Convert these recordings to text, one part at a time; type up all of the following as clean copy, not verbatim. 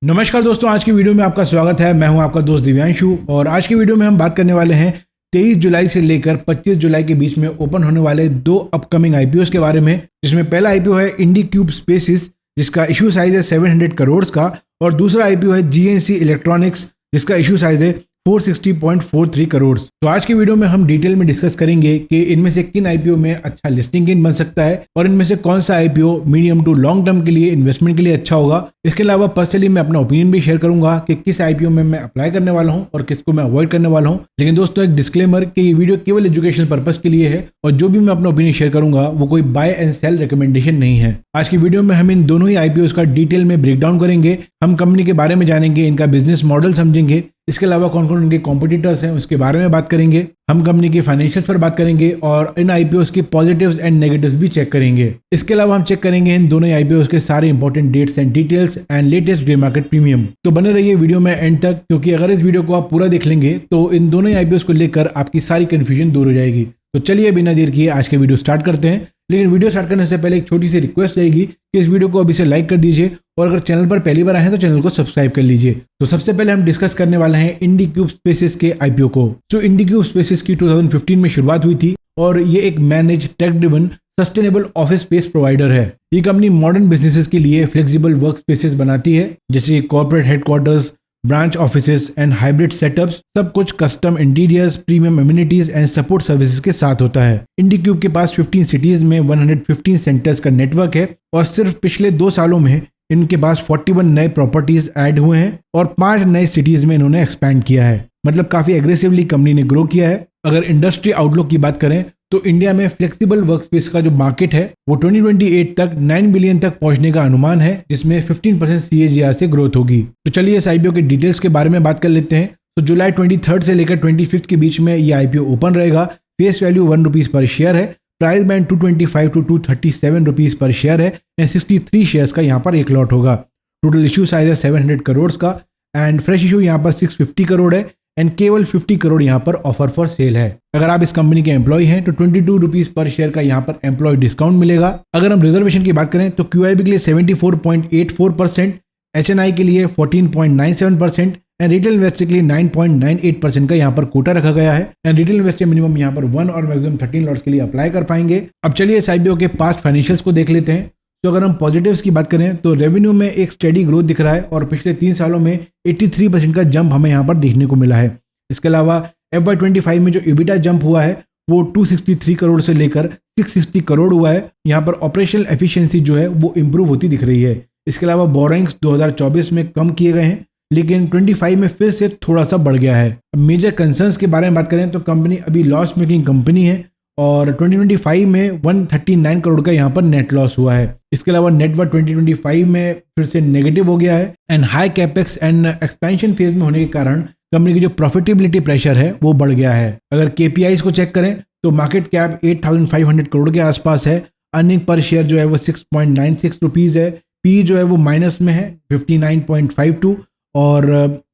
नमस्कार दोस्तों, आज की वीडियो में आपका स्वागत है। मैं हूं आपका दोस्त दिव्यांशु और आज की वीडियो में हम बात करने वाले हैं 23 जुलाई से लेकर 25 जुलाई के बीच में ओपन होने वाले दो अपकमिंग आईपीओस के बारे में, जिसमें पहला आईपीओ है इंडीक्यूब स्पेसिस जिसका इशू साइज है 700 करोड़ का और दूसरा आईपीओ है जीएनसी इलेक्ट्रॉनिक्स जिसका इशू साइज है 460.43 करोड़। तो आज की वीडियो में हम डिटेल में डिस्कस करेंगे कि इनमें से किन आईपीओ में अच्छा लिस्टिंग गेन बन सकता है और इनमें से कौन सा IPO medium to long term के लिए इन्वेस्टमेंट के लिए अच्छा होगा। इसके अलावा पर्सनली मैं अपना ओपिनियन भी शेयर करूंगा कि किस आईपीओ में मैं अप्लाई करने वाला हूं और किसको मैं अवॉइड करने वाला हूं। लेकिन दोस्तों, एक डिस्क्लेमर कि ये वीडियो केवल एजुकेशनल पर्पस के लिए है और जो भी मैं अपना ओपिनियन शेयर करूंगा वो कोई बाय एंड सेल रिकमेंडेशन नहीं है। आज की वीडियो में हम इन दोनों ही आईपीओ का डिटेल में ब्रेकडाउन करेंगे। हम कंपनी के बारे में जानेंगे, इनका बिजनेस मॉडल समझेंगे, इसके अलावा कौन कौन उनके कॉम्पिटिटर्स हैं उसके बारे में बात करेंगे। हम कंपनी के फाइनेंशियल्स पर बात करेंगे और इन आईपीओस के पॉजिटिव्स एंड नेगेटिव्स भी चेक करेंगे। इसके अलावा हम चेक करेंगे इन दोनों आईपीओस के सारे important dates and details and latest day market premium. तो बने रहिए वीडियो में एंड तक, क्योंकि अगर इस वीडियो को आप पूरा देख लेंगे तो इन दोनों आईपीओस को लेकर आपकी सारी कंफ्यूजन दूर हो जाएगी। तो चलिए बिना देर किए आज के वीडियो स्टार्ट करते हैं। लेकिन वीडियो स्टार्ट करने से पहले एक छोटी सी रिक्वेस्ट रहेगी कि इस वीडियो को अभी से लाइक कर दीजिए और अगर चैनल पर पहली बार आए हैं तो चैनल को सब्सक्राइब कर लीजिए। तो सबसे पहले हम डिस्कस करने वाले हैं इंडीक्यूब स्पेसिस के आईपीओ को। तो इंडीक्यूब स्पेसिस की 2015 में शुरुआत हुई थी और ये एक manage tech driven sustainable office space provider है। ये कंपनी मॉडर्न बिजनेसेस के लिए फ्लेक्सिबल वर्क स्पेसेस बनाती है, जैसे corporate headquarters, branch offices and hybrid setups. सब कुछ custom interiors, premium amenities and support services के साथ होता है। इंडीक्यूब के पास 15 सिटीज में 115 सेंटर्स का नेटवर्क है और सिर्फ पिछले 2 सालों में इनके पास 41 नए प्रॉपर्टीज ऐड हुए हैं और 5 नए सिटीज में इन्होंने एक्सपैंड किया है। मतलब काफी एग्रेसिवली कंपनी ने ग्रो किया है। अगर इंडस्ट्री आउटलुक की बात करें तो इंडिया में फ्लेक्सिबल वर्कस्पेस का जो मार्केट है वो 2028 तक 9 बिलियन तक पहुंचने का अनुमान है, जिसमें 15% CAGR से ग्रोथ होगी। तो चलिए इस आईपीओ के डिटेल्स के बारे में बात कर लेते हैं। तो जुलाई 23 से लेकर 25 के बीच में ये आईपीओ ओपन रहेगा। Face value 1 rupees per share है। Price band 225 to 237 rupees per share है एंड 63 शेयर्स का यहाँ पर एक लॉट होगा। टोटल इशू साइज है 700 करोड़ का एंड फ्रेश इशू यहाँ पर 650 करोड़ है एंड केवल 50 करोड़ यहाँ पर ऑफर फॉर सेल है। अगर आप इस कंपनी के एम्प्लॉय हैं तो 22 रुपीज पर शेयर का यहाँ पर एम्प्लॉय डिस्काउंट मिलेगा। अगर हम रिजर्वेशन की बात करें तो QIB के लिए 74.84%, HNI के लिए 14.97% एंड रिटेल इन्वेस्टर के लिए 9.98% का यहाँ पर कोटा रखा गया है एंड रिटेल इन्वेस्टर मिनिमम यहाँ पर 1 और मैक्सिमम 13 लॉट्स के लिए अप्लाई कर पाएंगे। अब चलिए इस आईपीओ के पास्ट फाइनेंशियल्स को देख लेते हैं। तो अगर हम पॉजिटिव्स की बात करें तो रेवेन्यू में एक स्टेडी ग्रोथ दिख रहा है और पिछले 3 सालों में 83% का जंप हमें यहाँ पर देखने को मिला है। इसके अलावा FY25 में जो EBITDA जंप हुआ है वो 263 करोड़ से लेकर 660 करोड़ हुआ है। यहाँ पर ऑपरेशनल एफिशिएंसी जो है वो इंप्रूव होती दिख रही है। इसके अलावा बोरोइंग्स 2024 में कम किए गए हैं, लेकिन 25 में फिर से थोड़ा सा बढ़ गया है। मेजर कंसर्न्स के बारे में बात करें तो कंपनी अभी लॉस मेकिंग कंपनी है और 2025 में 139 करोड़ का यहाँ पर नेट लॉस हुआ है। इसके अलावा नेटवर्थ 2025 में फिर से नेगेटिव हो गया है and high capex and expansion phase में होने के कारण कंपनी की जो प्रॉफिटेबिलिटी प्रेशर है वो बढ़ गया है। अगर KPIs को चेक करें तो मार्केट कैप 8500 करोड़ के आसपास है। अर्निंग पर शेयर जो है वो 6.96 रुपीज है। पी जो है वो माइनस में है 59.52 और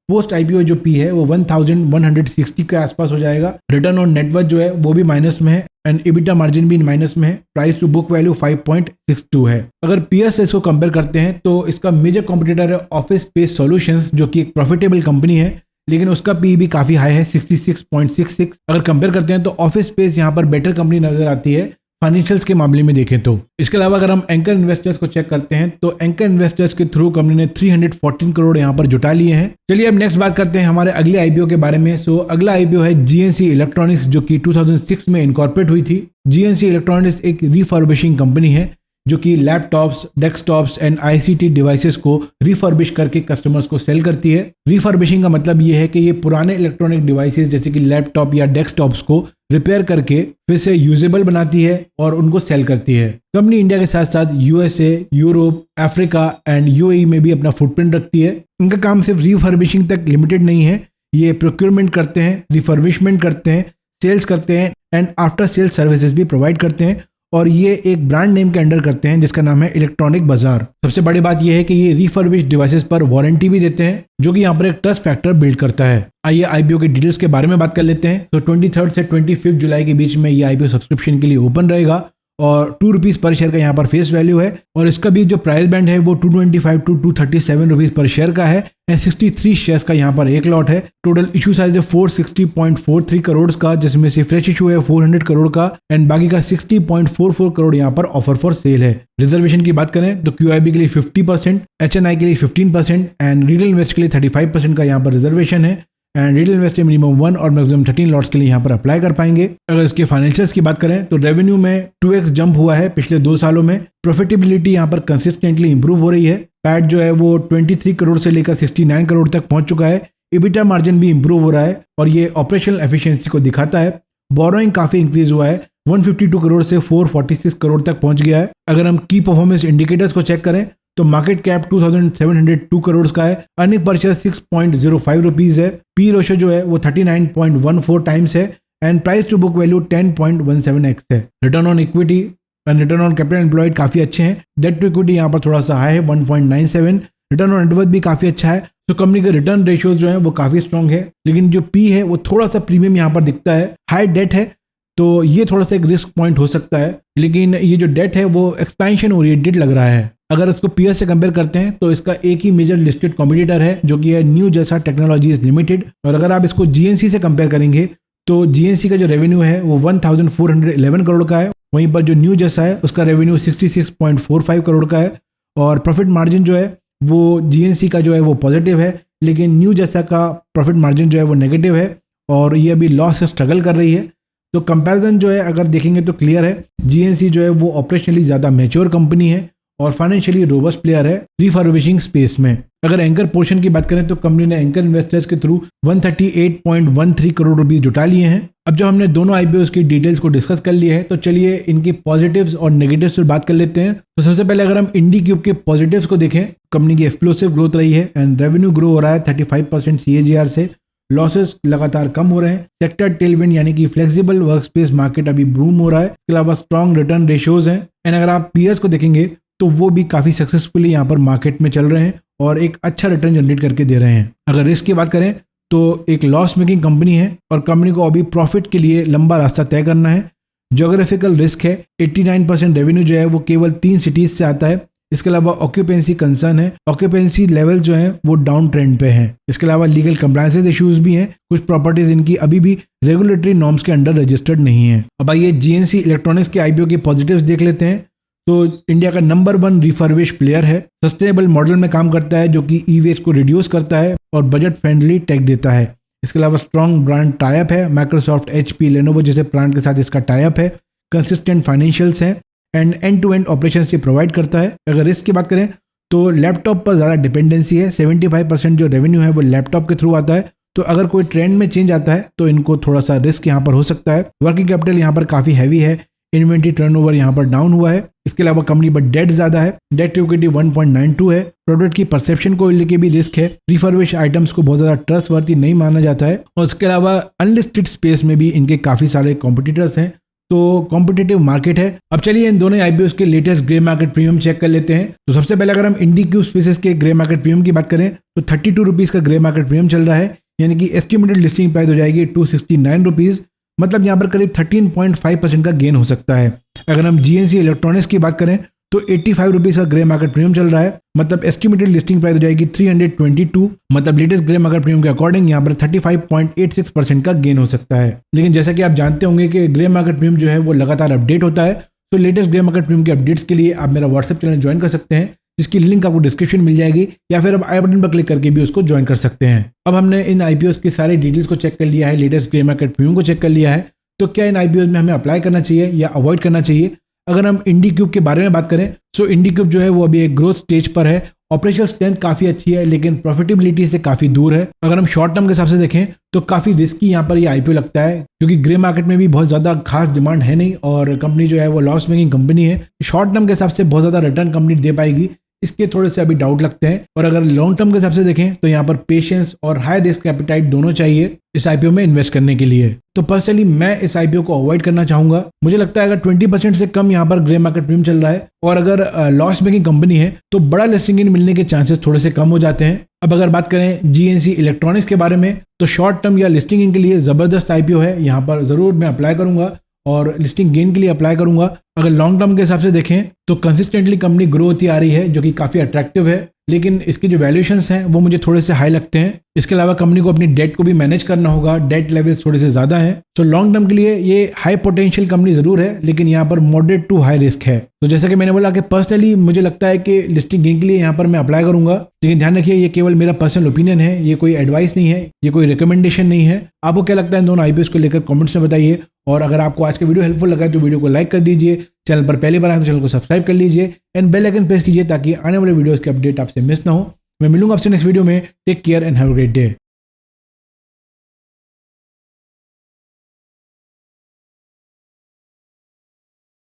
पोस्ट आईपीओ जो पी है वो 1160 के आसपास हो जाएगा। रिटर्न ऑन नेटवर्थ जो है वो भी माइनस में है एंड EBITDA मार्जिन भी माइनस में है। प्राइस टू बुक वैल्यू 5.62 है। अगर पीएस से इसको कंपेयर करते हैं तो इसका मेजर कॉम्पिटिटर है ऑफिस स्पेस सॉल्यूशंस, जो कि एक प्रॉफिटेबल कंपनी है, लेकिन उसका पी भी काफी हाई है 66.66। अगर कंपेयर करते हैं तो ऑफिस स्पेस यहाँ पर बेटर कंपनी नजर आती है फाइनेंशियल्स के मामले में देखें तो। इसके अलावा अगर हम एंकर इन्वेस्टर्स को चेक करते हैं तो एंकर इन्वेस्टर्स के थ्रू कंपनी ने 314 करोड़ यहाँ पर जुटा लिए हैं। चलिए अब नेक्स्ट बात करते हैं हमारे अगले आईपीओ के बारे में। सो अगला आईपीओ है जीएनसी इलेक्ट्रॉनिक्स, जो कि 2006 में इनकॉर्पोरेट हुई थी। जीएनसी इलेक्ट्रॉनिक्स एक रिफर्बिशिंग कंपनी है जो कि laptops, desktops and ICT devices को रिफर्बिश करके कस्टमर्स को सेल करती है। रिफर्बिशिंग का मतलब ये है कि ये पुराने इलेक्ट्रॉनिक डिवाइसेस जैसे कि लैपटॉप या डेस्कटॉप्स को रिपेयर करके फिर से यूजेबल बनाती है और उनको सेल करती है। कंपनी इंडिया के साथ साथ USA, Europe, Africa and UAE में भी अपना फुटप्रिंट रखती है। इनका काम सिर्फ रिफर्बिशिंग तक लिमिटेड नहीं है, ये प्रोक्योरमेंट करते हैं, रिफर्बिशमेंट करते हैं, सेल्स करते हैं एंड आफ्टर सेल सर्विसेज भी प्रोवाइड करते हैं और ये एक ब्रांड नेम के अंडर करते हैं जिसका नाम है इलेक्ट्रॉनिक बाजार। सबसे बड़ी बात यह है कि ये रिफर्बिश्ड डिवाइसेस पर वारंटी भी देते हैं, जो कि यहाँ पर एक ट्रस्ट फैक्टर बिल्ड करता है। आइए आईपीओ के डिटेल्स के बारे में बात कर लेते हैं। तो 23 से 25 जुलाई के बीच में ये आईपीओ सब्सक्रिप्शन के लिए ओपन रहेगा और 2 रुपीज़ पर शेयर का यहाँ पर फेस वैल्यू है और इसका भी जो प्राइस बैंड है वो 225 टू 237 रुपीज़ पर शेयर का है एंड 63 शेयर्स का यहाँ पर एक लॉट है। टोटल इशू साइज है 460.43 करोड़ का, जिसमें से फ्रेश इशू है 400 करोड़ का एंड बाकी का 60.44 करोड़ यहाँ पर ऑफर फॉर सेल है। रिजर्वेशन की बात करें तो QIB के लिए 50%, HNI के लिए 15% एंड रिटेल इन्वेस्ट के लिए 35% का यहाँ पर रिजर्वेशन है एंड रिटेल इन्वेस्टर मिनिमम 1 और मैक्सिमम 13 लॉट्स के लिए यहाँ पर अप्लाई कर पाएंगे। अगर इसके फाइनेंशियल्स की बात करें तो रेवेन्यू में 2x जंप हुआ है पिछले 2 सालों में। प्रॉफिटेबिलिटी यहाँ पर कंसिस्टेंटली इंप्रूव हो रही है। पैट जो है वो 23 करोड़ से लेकर 69 करोड़ तक पहुंच चुका है। EBITDA मार्जिन भी इंप्रूव हो रहा है और ये ऑपरेशनल एफिशिएंसी को दिखाता है। बोरोइंग काफी इंक्रीज हुआ है, 152 करोड़ से 446 करोड़ तक पहुंच गया है। अगर हम की परफॉर्मेंस इंडिकेटर्स को चेक करें तो मार्केट कैप 2702 करोड़ का है, अर्निंग पर शेयर 6.05 रुपीज है, पी रेशियो जो है वो 39.14 टाइम्स है and price to book value 10.17x है। Return on equity and return on capital employed काफी अच्छे हैं। डेट टू इक्विटी यहाँ पर थोड़ा सा हाई है 1.97, रिटर्न ऑन नेटवर्थ भी काफी अच्छा है। तो कंपनी के रिटर्न रेशियोज जो है वो काफी स्ट्रॉन्ग है, लेकिन जो पी है वो थोड़ा सा प्रीमियम यहाँ पर दिखता है। हाई डेट है तो ये थोड़ा सा एक रिस्क पॉइंट हो सकता है, लेकिन ये जो डेट है वो एक्सपेंशन ओरिएंटेड लग रहा है। अगर इसको पीएस से कंपेयर करते हैं तो इसका एक ही मेजर लिस्टेड कॉम्पिटिटर है जो कि है न्यू जैसा टेक्नोलॉजीज लिमिटेड, और अगर आप इसको जीएनसी से कंपेयर करेंगे तो जीएनसी का जो रेवेन्यू है वो 1411 करोड़ का है, वहीं पर जो न्यू जैसा है उसका रेवेन्यू 66.45 करोड़ का है और प्रॉफिट मार्जिन जो है वो जीएनसी का जो है वो पॉजिटिव है, लेकिन न्यू जैसा का प्रॉफिट मार्जिन जो है वो नेगेटिव है और ये अभी लॉस से स्ट्रगल कर रही है। तो कंपैरिजन जो है अगर देखेंगे तो क्लियर है, जीएनसी जो है वो ऑपरेशनली ज़्यादा मैच्योर कंपनी है और फाइनेंशियली रोबस्ट प्लेयर है रिफर्बिशिंग स्पेस में। अगर एंकर पोर्शन की बात करें तो कंपनी ने एंकर इन्वेस्टर्स के थ्रू 138.13 करोड़ रुपीस जुटा लिए हैं। अब जब हमने दोनों आईपीओ की डिटेल्स को डिस्कस कर लिया है तो चलिए इनके पॉजिटिव्स और नेगेटिव्स पर बात कर लेते हैं। तो सबसे पहले अगर हम IndiCube के पॉजिटिव्स को देखें, कंपनी की एक्सप्लोसिव ग्रोथ रही है एंड रेवेन्यू ग्रो हो रहा है 35% CAGR से, लॉसेस लगातार कम हो रहे हैं, सेक्टर टेलविंड यानी कि फ्लेक्सिबल वर्कस्पेस मार्केट अभी बूम हो रहा है, इसके अलावा स्ट्रॉन्ग रिटर्न रेशियोज हैं एंड अगर आप पीएस को देखेंगे तो वो भी काफी सक्सेसफुली यहाँ पर मार्केट में चल रहे हैं और एक अच्छा रिटर्न जनरेट करके दे रहे हैं। अगर रिस्क की बात करें तो एक लॉस मेकिंग कंपनी है और कंपनी को अभी प्रॉफिट के लिए लंबा रास्ता तय करना है। ज्योग्राफिकल रिस्क है, 89% रेवेन्यू जो है वो केवल 3 सिटीज से आता है। इसके अलावा ऑक्यूपेंसी कंसर्न है, ऑक्यूपेंसी लेवल जो है वो डाउन ट्रेंड पे है। इसके अलावा लीगल कंप्लायंसेस इश्यूज भी हैं, कुछ प्रॉपर्टीज इनकी अभी भी रेगुलेटरी नॉर्म्स के अंडर रजिस्टर्ड नहीं है। अब आइए जीएनसी इलेक्ट्रॉनिक्स के आईपीओ के पॉजिटिव्स देख लेते हैं। तो इंडिया का नंबर 1 रिफर्बिश प्लेयर है, सस्टेनेबल मॉडल में काम करता है जो कि ई वेस्ट को रिड्यूस करता है और बजट फ्रेंडली टेक देता है। इसके अलावा स्ट्रॉन्ग ब्रांड टाइप है, माइक्रोसॉफ्ट, HP, लेनोवो जैसे ब्रांड के साथ इसका टाइप है, कंसिस्टेंट फाइनेंशियल्स हैं and end to end operations से प्रोवाइड करता है। अगर रिस्क की बात करें तो लैपटॉप पर ज़्यादा डिपेंडेंसी है, 75% जो रेवेन्यू है वो लैपटॉप के थ्रू आता है। तो अगर कोई ट्रेंड में चेंज आता है तो इनको थोड़ा सा रिस्क यहाँ पर हो सकता है। वर्किंग कैपिटल यहाँ पर काफ़ी हैवी है, इन्वेंट्री टर्नओवर यहाँ पर डाउन हुआ है। इसके अलावा कंपनी पर डेट ज़्यादा है, डेट टू इक्विटी 1.92 है। प्रोडक्ट की परसेप्शन को लेके भी रिस्क है, रिफर्बिश आइटम्स को बहुत ज़्यादा ट्रस्टवर्थी नहीं माना जाता है और इसके अलावा अनलिस्टेड स्पेस में भी इनके काफ़ी सारे कॉम्पिटिटर्स हैं, तो कॉम्पिटिटिव मार्केट है। अब चलिए इन दोनों आईपीओस के latest grey market premium check कर लेते हैं। तो सबसे पहले अगर हम IndiCube स्पेसेस के ग्रे मार्केट प्रीमियम की बात करें तो 32 रुपीज़ का ग्रे मार्केट प्रीमियम चल रहा है, यानी कि एस्टिमेटेड लिस्टिंग प्राइस हो जाएगी 269 रुपीज़, मतलब यहाँ पर करीब 13.5% का गेन हो सकता है। अगर हम जीएनसी इलेक्ट्रॉनिक्स की बात करें तो 85 रुपीज़ का ग्रे मार्केट प्रीमियम चल रहा है, मतलब एस्टिमेटेड लिस्टिंग प्राइस हो जाएगी 322, मतलब लेटेस्ट ग्रे मार्केट प्रीमियम के अकॉर्डिंग यहाँ पर 35.86% का गेन हो सकता है। लेकिन जैसा कि आप जानते होंगे कि ग्रे मार्केट प्रीमियम जो है वो लगातार अपडेट होता है, तो लेटेस्ट ग्रे मार्केट प्रीमियम के अपडेट्स के लिए आप मेरा व्हाट्सएप चैनल ज्वाइन कर सकते हैं, जिसकी लिंक आपको डिस्क्रिप्शन मिल जाएगी, या फिर आप आई बटन पर क्लिक करके भी उसको ज्वाइन कर सकते हैं। अब हमने इन आईपीओस की सारी डिटेल्स को चेक कर लिया है, लेटेस्ट ग्रे मार्केट प्रीमियम को चेक कर लिया है, तो क्या इन आईपीओस में हमें अप्लाई करना चाहिए या अवॉइड करना चाहिए। अगर हम IndiCube के बारे में बात करें तो IndiCube जो है वो अभी एक ग्रोथ स्टेज पर है, ऑपरेशनल स्ट्रेंथ काफ़ी अच्छी है लेकिन प्रॉफिटेबिलिटी से काफ़ी दूर है। अगर हम शॉर्ट टर्म के हिसाब से देखें तो काफ़ी रिस्की यहाँ पर ये आईपीओ लगता है, क्योंकि ग्रे मार्केट में भी बहुत ज़्यादा खास डिमांड है नहीं और कंपनी जो है वो लॉस मेकिंग कंपनी है। शॉर्ट टर्म के हिसाब से बहुत ज़्यादा रिटर्न कंपनी दे पाएगी, इसके थोड़े से अभी डाउट लगते हैं। और अगर लॉन्ग टर्म के हिसाब से देखें तो यहाँ पर पेशेंस और हाई रिस्क एपेटाइट दोनों चाहिए इस आईपीओ में इन्वेस्ट करने के लिए। तो पर्सनली मैं इस आईपीओ को अवॉइड करना चाहूंगा। मुझे लगता है अगर 20% से कम यहाँ पर ग्रे मार्केट प्रीमियम चल रहा है और अगर लॉस मेकिंग कंपनी है तो बड़ा लिस्टिंग इन मिलने के चांसेस थोड़े से कम हो जाते हैं। अब अगर बात करें जीएनसी इलेक्ट्रॉनिक्स के बारे में तो शॉर्ट टर्म या लिस्टिंग इन के लिए ज़बरदस्त आईपीओ है, यहाँ पर ज़रूर मैं अप्लाई करूंगा और लिस्टिंग गेन के लिए अप्लाई करूंगा। अगर लॉन्ग टर्म के हिसाब से देखें तो कंसिस्टेंटली कंपनी ग्रो होती आ रही है, जो कि काफ़ी अट्रैक्टिव है, लेकिन इसके जो वैल्यूएशंस हैं वो मुझे थोड़े से हाई लगते हैं। इसके अलावा कंपनी को अपनी डेट को भी मैनेज करना होगा, डेट लेवल्स थोड़े से ज़्यादा हैं। सो लॉन्ग टर्म के लिए ये हाई पोटेंशियल कंपनी ज़रूर है, लेकिन यहाँ पर मॉडरेट टू हाई रिस्क है। तो जैसा कि मैंने बोला कि पर्सनली मुझे लगता है कि लिस्टिंग गेन के लिए यहाँ पर मैं अप्लाई करूंगा, लेकिन ध्यान रखिए ये केवल मेरा पर्सनल ओपिनियन है, ये कोई एडवाइस नहीं है, ये कोई रिकमेंडेशन नहीं है। आपको क्या लगता है इन दोनों आईपीओ को लेकर कमेंट्स में बताइए। और अगर आपको आज का वीडियो हेल्पफुल लगा तो वीडियो को लाइक कर दीजिए, चैनल पर पहली बार आए तो चैनल को सब्सक्राइब कर लीजिए एंड बेल आइकन प्रेस कीजिए ताकि आने वाले वीडियोस के अपडेट आपसे मिस ना हो। मैं मिलूंगा आपसे नेक्स्ट वीडियो में। Take care and have a great day.